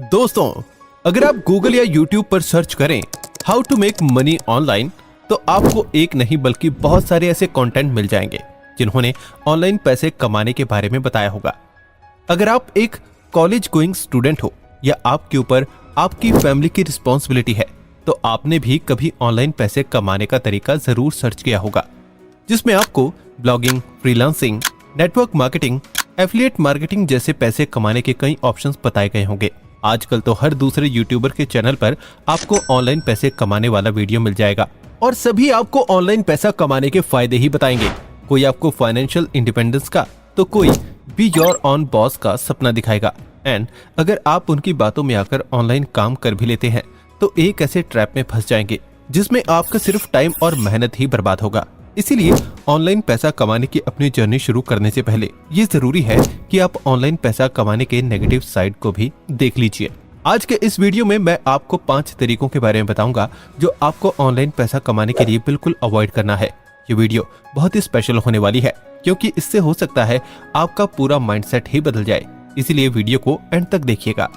दोस्तों, अगर आप गूगल या यूट्यूब पर सर्च करें how to make money online तो आपको एक नहीं बल्कि बहुत सारे ऐसे कंटेंट मिल जाएंगे जिन्होंने ऑनलाइन पैसे कमाने के बारे में बताया होगा। अगर आप एक कॉलेज गोइंग स्टूडेंट हो या आपके ऊपर आपकी फैमिली की रिस्पॉन्सिबिलिटी है तो आपने भी कभी ऑनलाइन पैसे कमाने का तरीका जरूर सर्च किया होगा, जिसमें आपको blogging, freelancing, network marketing, affiliate marketing जैसे पैसे कमाने के कई ऑप्शंस बताए गए होंगे। आजकल तो हर दूसरे यूट्यूबर के चैनल पर आपको ऑनलाइन पैसे कमाने वाला वीडियो मिल जाएगा और सभी आपको ऑनलाइन पैसा कमाने के फायदे ही बताएंगे। कोई आपको फाइनेंशियल इंडिपेंडेंस का तो कोई बी योर ऑन बॉस का सपना दिखाएगा। एंड अगर आप उनकी बातों में आकर ऑनलाइन काम कर भी लेते हैं तो एक ऐसे ट्रैप में फंस जाएंगे जिसमें आपका सिर्फ टाइम और मेहनत ही बर्बाद होगा। इसीलिए ऑनलाइन पैसा कमाने की अपनी जर्नी शुरू करने से पहले ये जरूरी है कि आप ऑनलाइन पैसा कमाने के नेगेटिव साइड को भी देख लीजिए। आज के इस वीडियो में मैं आपको 5 तरीकों के बारे में बताऊंगा जो आपको ऑनलाइन पैसा कमाने के लिए बिल्कुल अवॉइड करना है। ये वीडियो बहुत ही स्पेशल होने वाली है क्योंकि इससे हो सकता है आपका पूरा माइंडसेट ही बदल जाए, इसीलिए वीडियो को एंड तक देखिएगा।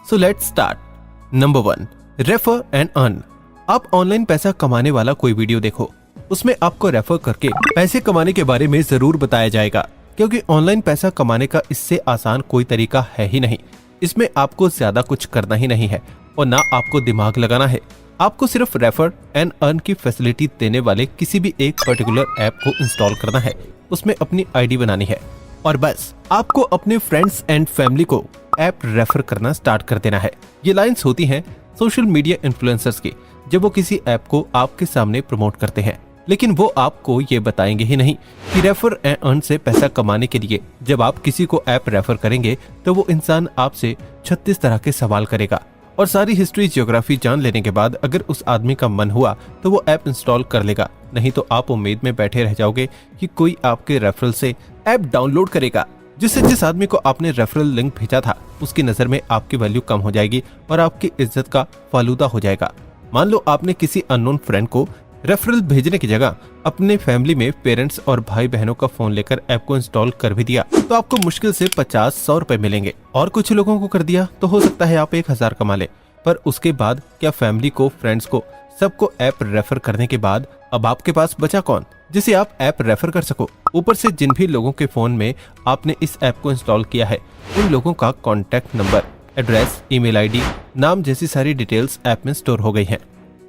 So let's start. Number 1, refer and earn. आप ऑनलाइन पैसा कमाने वाला कोई वीडियो देखो, उसमें आपको रेफर करके पैसे कमाने के बारे में जरूर बताया जाएगा, क्योंकि ऑनलाइन पैसा कमाने का इससे आसान कोई तरीका है ही नहीं। इसमें आपको ज्यादा कुछ करना ही नहीं है और ना आपको दिमाग लगाना है। आपको सिर्फ रेफर एंड अर्न की फैसिलिटी देने वाले किसी भी एक पर्टिकुलर ऐप को इंस्टॉल करना है, उसमें अपनी आईडी बनानी है और बस आपको अपने फ्रेंड्स एंड फैमिली को ऐप रेफर करना स्टार्ट कर देना है। ये लाइंस होती हैं सोशल मीडिया इन्फ्लुएंसर्स की जब वो किसी ऐप को आपके सामने प्रमोट करते हैं, लेकिन वो आपको ये बताएंगे ही नहीं कि रेफर एंड अर्न से पैसा कमाने के लिए जब आप किसी को ऐप रेफर करेंगे तो वो इंसान आपसे 36 तरह के सवाल करेगा और सारी हिस्ट्री जियोग्राफी जान लेने के बाद अगर उस आदमी का मन हुआ तो वो ऐप इंस्टॉल कर लेगा, नहीं तो आप उम्मीद में बैठे रह जाओगे कि कोई आपके रेफरल से ऐप डाउनलोड करेगा, जिससे जिस आदमी को आपने रेफरल लिंक भेजा था उसकी नजर में आपकी वैल्यू कम हो जाएगी और आपकी इज्जत का फालूदा हो जाएगा। मान लो आपने किसी अननोन फ्रेंड को रेफरल भेजने की जगह अपने फैमिली में पेरेंट्स और भाई बहनों का फोन लेकर ऐप को इंस्टॉल कर भी दिया तो आपको मुश्किल से 50-100 रुपए मिलेंगे। और कुछ लोगों को कर दिया तो हो सकता है आप 1000 कमा ले, पर उसके बाद क्या फैमिली को, फ्रेंड्स को, सबको ऐप रेफर करने के बाद अब आपके पास बचा कौन जिसे आप ऐप रेफर कर सको? ऊपर से जिन भी लोगों के फोन में आपने इस ऐप को इंस्टॉल किया है उन लोगों का contact number, address, email ID, नाम जैसी सारी डिटेल्स ऐप में स्टोर हो गई हैं।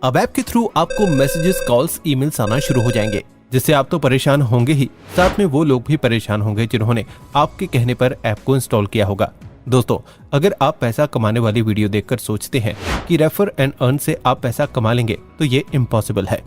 अब ऐप के थ्रू आपको मैसेजेस, कॉल्स, ईमेल्स आना शुरू हो जाएंगे, जिससे आप तो परेशान होंगे ही, साथ में वो लोग भी परेशान होंगे जिन्होंने आपके कहने पर ऐप को इंस्टॉल किया होगा। दोस्तों, अगर आप पैसा कमाने वाली वीडियो देखकर सोचते हैं कि रेफर एंड अर्न से आप पैसा कमा लेंगे तो ये इम्पॉसिबल है,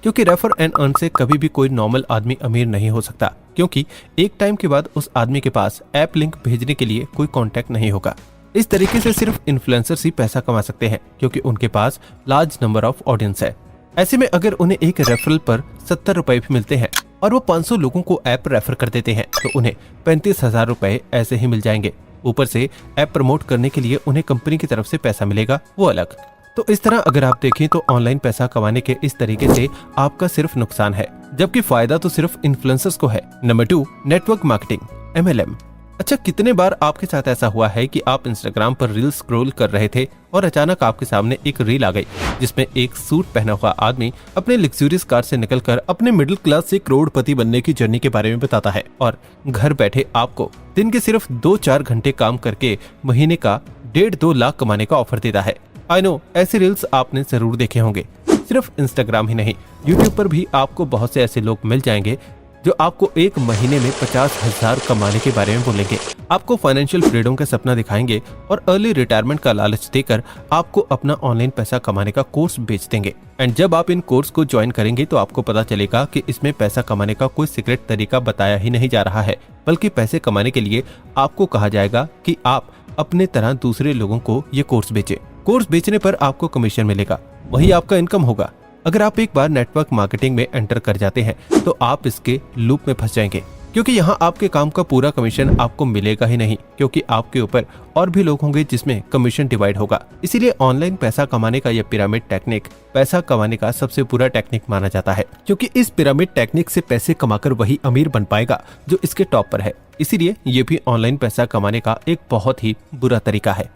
क्योंकि रेफर एंड अर्न से कभी भी कोई नॉर्मल आदमी अमीर नहीं हो सकता, क्योंकि एक टाइम के बाद उस आदमी के पास ऐप लिंक भेजने के लिए कोई कॉन्टेक्ट नहीं होगा। इस तरीके से सिर्फ इन्फ्लुएंसर्स ही पैसा कमा सकते हैं क्योंकि उनके पास लार्ज नंबर ऑफ ऑडियंस है। ऐसे में अगर उन्हें एक रेफरल पर 70 रुपए भी मिलते हैं और वो 500 लोगों को ऐप रेफर कर देते हैं तो उन्हें 35,000 रुपए ऐसे ही मिल जाएंगे। ऊपर से ऐप प्रमोट करने के लिए उन्हें कंपनी की तरफ से पैसा मिलेगा, वो अलग। तो इस तरह अगर आप देखें तो ऑनलाइन पैसा कमाने के इस तरीके से आपका सिर्फ नुकसान है, जबकि फायदा तो सिर्फ इन्फ्लुएंसर्स को है। Number 2, network marketing, MLM। अच्छा, कितने बार आपके साथ ऐसा हुआ है कि आप इंस्टाग्राम पर रील स्क्रॉल कर रहे थे और अचानक आपके सामने एक रील आ गई जिसमें एक सूट पहना हुआ आदमी अपने लग्जूरियस कार से निकलकर अपने मिडिल क्लास से करोड़पति बनने की जर्नी के बारे में बताता है और घर बैठे आपको दिन के सिर्फ 2-4 घंटे काम करके महीने का 1.5-2 लाख कमाने का ऑफर देता है। आई नो, ऐसे रील्स आपने जरूर देखे होंगे। सिर्फ इंस्टाग्राम ही नहीं, यूट्यूब पर भी आपको बहुत से ऐसे लोग मिल जाएंगे जो आपको एक महीने में 50,000 कमाने के बारे में बोलेंगे, आपको फाइनेंशियल फ्रीडम का सपना दिखाएंगे और अर्ली रिटायरमेंट का लालच देकर आपको अपना ऑनलाइन पैसा कमाने का कोर्स बेच देंगे। एंड जब आप इन कोर्स को ज्वाइन करेंगे तो आपको पता चलेगा कि इसमें पैसा कमाने का कोई सीक्रेट तरीका बताया ही नहीं जा रहा है, बल्कि पैसे कमाने के लिए आपको कहा जाएगा कि आप अपने तरह दूसरे लोगों को ये कोर्स बेचे। कोर्स बेचने पर आपको कमीशन मिलेगा, वही आपका इनकम होगा। अगर आप एक बार नेटवर्क मार्केटिंग में एंटर कर जाते हैं तो आप इसके लूप में फंस जाएंगे, क्योंकि यहाँ आपके काम का पूरा कमीशन आपको मिलेगा ही नहीं, क्योंकि आपके ऊपर और भी लोग होंगे जिसमें कमीशन डिवाइड होगा। इसीलिए ऑनलाइन पैसा कमाने का यह पिरामिड टेक्निक पैसा कमाने का सबसे बुरा टेक्निक माना जाता है, क्योंकि इस पिरामिड टेक्निक से पैसे कमाकर वही अमीर बन पाएगा जो इसके टॉप पर है। इसीलिए ये भी ऑनलाइन पैसा कमाने का एक बहुत ही बुरा तरीका है।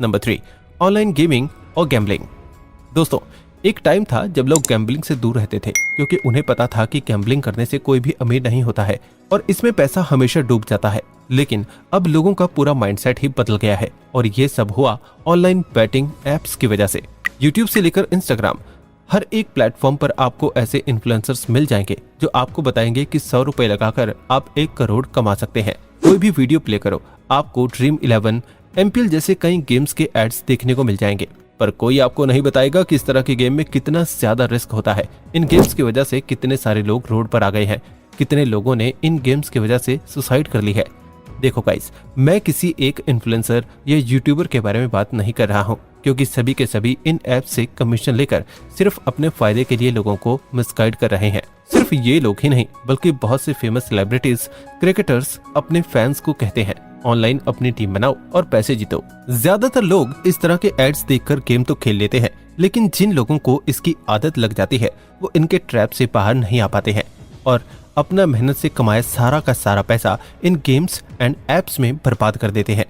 नंबर 3, ऑनलाइन गेमिंग और गैम्बलिंग। दोस्तों, एक टाइम था जब लोग गैम्बलिंग से दूर रहते थे क्योंकि उन्हें पता था कि गैम्बलिंग करने से कोई भी अमीर नहीं होता है और इसमें पैसा हमेशा डूब जाता है। लेकिन अब लोगों का पूरा माइंडसेट ही बदल गया है और ये सब हुआ ऑनलाइन बैटिंग एप्स की वजह से। यूट्यूब से लेकर इंस्टाग्राम, हर एक प्लेटफॉर्म पर आपको ऐसे इन्फ्लुएंसर्स मिल जाएंगे जो आपको बताएंगे कि 100 रुपए लगाकर आप 1 करोड़ कमा सकते हैं। कोई भी वीडियो प्ले करो, आपको ड्रीम 11, MPL जैसे कई गेम्स के एड्स देखने को मिल जाएंगे, पर कोई आपको नहीं बताएगा कि इस तरह के गेम में कितना ज्यादा रिस्क होता है। इन गेम्स की वजह से कितने सारे लोग रोड पर आ गए हैं, कितने लोगों ने इन गेम्स की वजह से सुसाइड कर ली है। देखो गाइस, मैं किसी एक इन्फ्लुएंसर या यूट्यूबर के बारे में बात नहीं कर रहा हूँ, क्योंकि सभी के सभी इन ऐप से कमीशन लेकर सिर्फ अपने फायदे के लिए लोगों को मिसगाइड कर रहे हैं। सिर्फ ये लोग ही नहीं बल्कि बहुत से फेमस सेलिब्रिटीज, क्रिकेटर्स अपने फैंस को कहते हैं ऑनलाइन अपनी टीम बनाओ और पैसे जीतो। ज्यादातर लोग इस तरह के एड्स देखकर गेम तो खेल लेते हैं, लेकिन जिन लोगों को इसकी आदत लग जाती है वो इनके ट्रैप से बाहर नहीं आ पाते हैं और अपना मेहनत से कमाया सारा का सारा पैसा इन गेम्स एंड एप्स में बर्बाद कर देते हैं।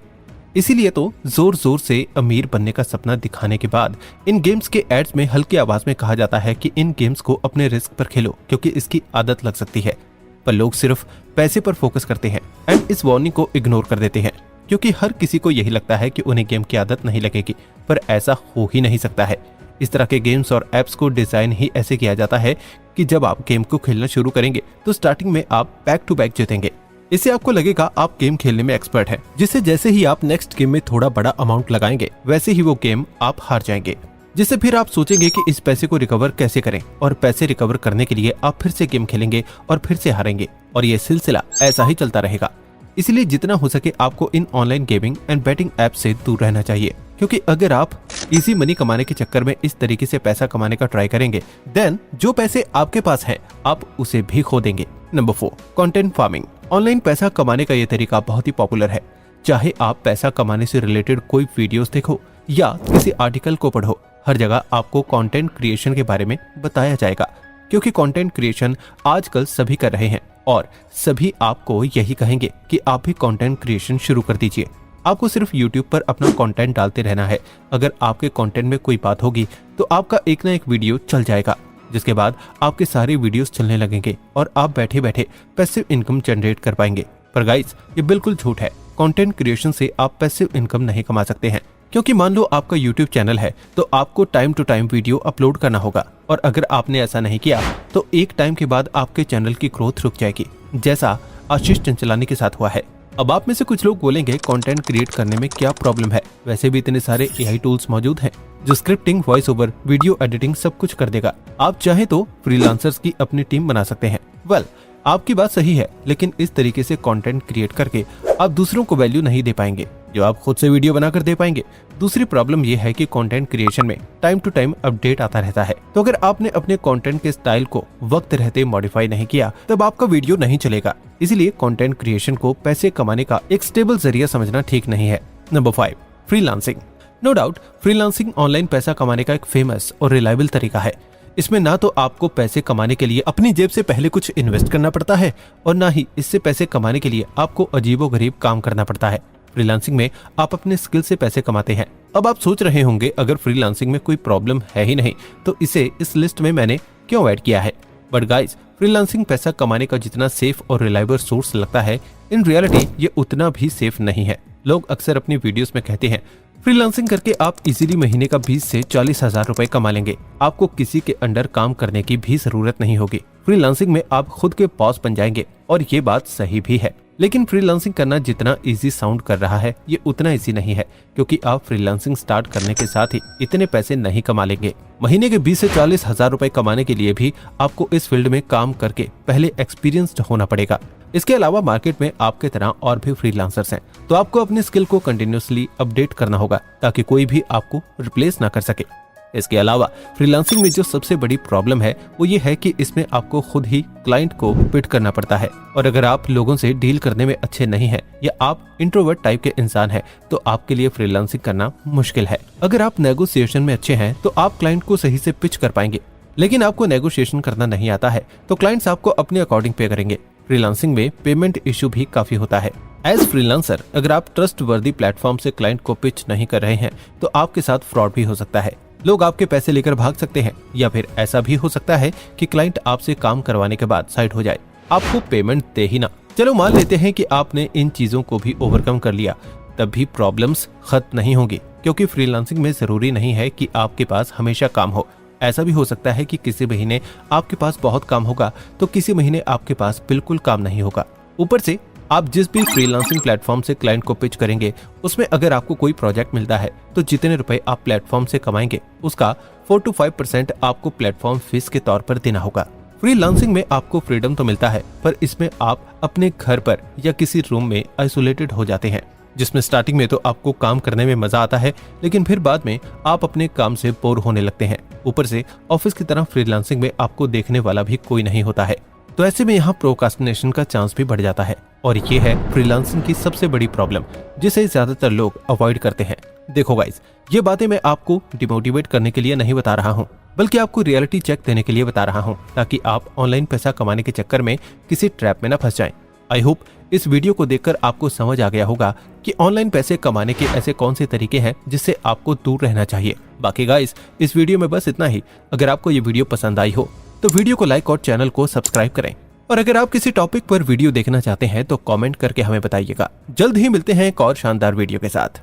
इसीलिए तो जोर जोर से अमीर बनने का सपना दिखाने के बाद इन गेम्स के एड्स में हल्की आवाज में कहा जाता है कि इन गेम्स को अपने रिस्क पर खेलो क्योंकि इसकी आदत लग सकती है। पर लोग सिर्फ पैसे पर फोकस करते हैं एंड इस वार्निंग को इग्नोर कर देते हैं, क्योंकि हर किसी को यही लगता है कि उन्हें गेम की आदत नहीं लगेगी, पर ऐसा हो ही नहीं सकता है। इस तरह के गेम्स और एप्स को डिजाइन ही ऐसे किया जाता है कि जब आप गेम को खेलना शुरू करेंगे तो स्टार्टिंग में आप बैक टू बैक जीतेंगे। इससे आपको लगेगा आप गेम खेलने में एक्सपर्ट हैं, जिससे जैसे ही आप नेक्स्ट गेम में थोड़ा बड़ा अमाउंट लगाएंगे वैसे ही वो गेम आप हार जाएंगे, जिससे फिर आप सोचेंगे कि इस पैसे को रिकवर कैसे करें और पैसे रिकवर करने के लिए आप फिर से गेम खेलेंगे और फिर से हारेंगे और ये सिलसिला ऐसा ही चलता रहेगा। इसलिए जितना हो सके आपको इन online gaming and betting app से दूर रहना चाहिए, क्योंकि अगर आप इजी मनी कमाने के चक्कर में इस तरीके से पैसा कमाने का ट्राई करेंगे देन जो पैसे आपके पास हैं आप उसे भी खो देंगे। Number 4, content farming. ऑनलाइन पैसा कमाने का ये तरीका बहुत ही पॉपुलर है। चाहे आप पैसा कमाने से रिलेटेड कोई वीडियोस देखो या किसी आर्टिकल को पढ़ो, हर जगह आपको कंटेंट क्रिएशन के बारे में बताया जाएगा, क्योंकि कंटेंट क्रिएशन आजकल सभी कर रहे हैं और सभी आपको यही कहेंगे कि आप भी कंटेंट क्रिएशन शुरू कर दीजिए। आपको सिर्फ YouTube पर अपना कंटेंट डालते रहना है। अगर आपके कंटेंट में कोई बात होगी तो आपका एक ना एक वीडियो चल जाएगा, जिसके बाद आपके सारे वीडियोस चलने लगेंगे और आप बैठे बैठे पैसिव इनकम जनरेट कर पाएंगे। पर गाइस, ये बिल्कुल झूठ है। कंटेंट क्रिएशन से आप पैसिव इनकम नहीं कमा सकते हैं, क्योंकि मान लो आपका YouTube चैनल है तो आपको time to time video upload करना होगा, और अगर आपने ऐसा नहीं किया तो एक टाइम के बाद आपके चैनल की ग्रोथ रुक जाएगी, जैसा आशीष चंचलानी के साथ हुआ है। अब आप में से कुछ लोग बोलेंगे कंटेंट क्रिएट करने में क्या प्रॉब्लम है, वैसे भी इतने सारे AI टूल्स मौजूद हैं जो scripting, voice over, video editing सब कुछ कर देगा। आप चाहे तो फ्रीलांसर्स की अपनी टीम बना सकते हैं। वेल, आपकी बात सही है, लेकिन इस तरीके से कंटेंट क्रिएट करके आप दूसरों को वैल्यू नहीं दे पाएंगे जो आप खुद से वीडियो बनाकर दे पाएंगे। दूसरी प्रॉब्लम ये है कि कंटेंट क्रिएशन में टाइम टू टाइम अपडेट आता रहता है, तो अगर आपने अपने कंटेंट के स्टाइल को वक्त रहते मॉडिफाई नहीं किया तब आपका वीडियो नहीं चलेगा। इसलिए कंटेंट क्रिएशन को पैसे कमाने का एक स्टेबल जरिया समझना ठीक नहीं है। Number 5, freelancing. No doubt, freelancing online पैसा कमाने का एक फेमस और रिलायबल तरीका है। इसमें ना तो आपको पैसे कमाने के लिए अपनी जेब से पहले कुछ इन्वेस्ट करना पड़ता है और ना ही इससे पैसे कमाने के लिए आपको अजीबोगरीब काम करना पड़ता है। फ्रीलांसिंग में आप अपने स्किल से पैसे कमाते हैं। अब आप सोच रहे होंगे अगर फ्रीलांसिंग में कोई प्रॉब्लम है ही नहीं तो इसे इस लिस्ट में मैंने क्यों ऐड किया है। बट गाइस, फ्रीलांसिंग पैसा कमाने का जितना सेफ और रिलायबल सोर्स लगता है, इन रियलिटी ये उतना भी सेफ नहीं है। लोग अक्सर अपनी वीडियोस में कहते हैं फ्रीलांसिंग करके आप इजीली महीने का 20 से 40 हजार रुपए कमा लेंगे, आपको किसी के अंडर काम करने की भी जरूरत नहीं होगी, फ्रीलांसिंग में आप खुद के बॉस बन जाएंगे। और ये बात सही भी है, लेकिन फ्रीलांसिंग करना जितना इजी साउंड कर रहा है ये उतना इजी नहीं है, क्योंकि आप फ्रीलांसिंग स्टार्ट करने के साथ ही इतने पैसे नहीं कमा लेंगे। महीने के 20 से 40 हजार रुपए कमाने के लिए भी आपको इस फील्ड में काम करके पहले एक्सपीरियंस्ड होना पड़ेगा। इसके अलावा मार्केट में आपके तरह और भी फ्रीलांसर्स हैं, तो आपको अपने स्किल को कंटिन्यूअसली अपडेट करना होगा ताकि कोई भी आपको रिप्लेस ना कर सके। इसके अलावा फ्रीलांसिंग में जो सबसे बड़ी प्रॉब्लम है वो ये है कि इसमें आपको खुद ही क्लाइंट को पिट करना पड़ता है, और अगर आप लोगों से डील करने में अच्छे नहीं हैं या आप इंट्रोवर्ट टाइप के इंसान हैं तो आपके लिए फ्रीलांसिंग करना मुश्किल है। अगर आप नेगोशिएशन में अच्छे हैं तो आप क्लाइंट को सही से पिच कर पाएंगे, लेकिन आपको नेगोशिएशन करना नहीं आता है तो क्लाइंट्स आपको अपने अकॉर्डिंग पे करेंगे। फ्रीलांसिंग में पेमेंट इश्यू भी काफी होता है। एज फ्रीलांसर अगर आप ट्रस्ट वर्दी प्लेटफॉर्म से क्लाइंट को पिच नहीं कर रहे हैं तो आपके साथ फ्रॉड भी हो सकता है। लोग आपके पैसे लेकर भाग सकते हैं या फिर ऐसा भी हो सकता है कि क्लाइंट आपसे काम करवाने के बाद साइड हो जाए, आपको पेमेंट दे ही ना। चलो मान लेते हैं कि आपने इन चीजों को भी ओवरकम कर लिया, तब भी प्रॉब्लम्स खत्म नहीं होंगी, क्योंकि फ्रीलांसिंग में जरूरी नहीं है कि आपके पास हमेशा काम हो। ऐसा भी हो सकता है कि किसी महीने आपके पास बहुत काम होगा तो किसी महीने आपके पास बिल्कुल काम नहीं होगा। ऊपर से आप जिस भी फ्रीलांसिंग प्लेटफॉर्म से क्लाइंट को पिच करेंगे उसमें अगर आपको कोई प्रोजेक्ट मिलता है तो जितने रुपए आप प्लेटफॉर्म से कमाएंगे उसका 4 to 5% आपको प्लेटफॉर्म फीस के तौर पर देना होगा। फ्रीलांसिंग में आपको फ्रीडम तो मिलता है, पर इसमें आप अपने घर पर या किसी रूम में आइसोलेटेड हो जाते हैं, जिसमें स्टार्टिंग में तो आपको काम करने में मजा आता है, लेकिन फिर बाद में आप अपने काम से बोर होने लगते हैं। ऊपर से ऑफिस की तरह फ्रीलांसिंग में आपको देखने वाला भी कोई नहीं होता है, तो ऐसे में यहाँ प्रोक्रास्टिनेशन का चांस भी बढ़ जाता है। और ये है फ्रीलांसिंग की सबसे बड़ी प्रॉब्लम, जिसे ज्यादातर लोग अवॉइड करते हैं। देखो गाइस, ये बातें मैं आपको डिमोटिवेट करने के लिए नहीं बता रहा हूँ, बल्कि आपको रियलिटी चेक देने के लिए बता रहा हूँ, ताकि आप ऑनलाइन पैसा कमाने के चक्कर में किसी ट्रैप में न फंस जाएं। आई होप इस वीडियो को देखकर आपको समझ आ गया होगा कि ऑनलाइन पैसे कमाने के ऐसे कौन से तरीके हैं जिससे आपको दूर रहना चाहिए। बाकी गाइस, इस वीडियो में बस इतना ही। अगर आपको ये वीडियो पसंद आई हो तो वीडियो को लाइक और चैनल को सब्सक्राइब करें। और अगर आप किसी टॉपिक पर वीडियो देखना चाहते हैं तो कमेंट करके हमें बताइएगा। जल्द ही मिलते हैं एक और शानदार वीडियो के साथ।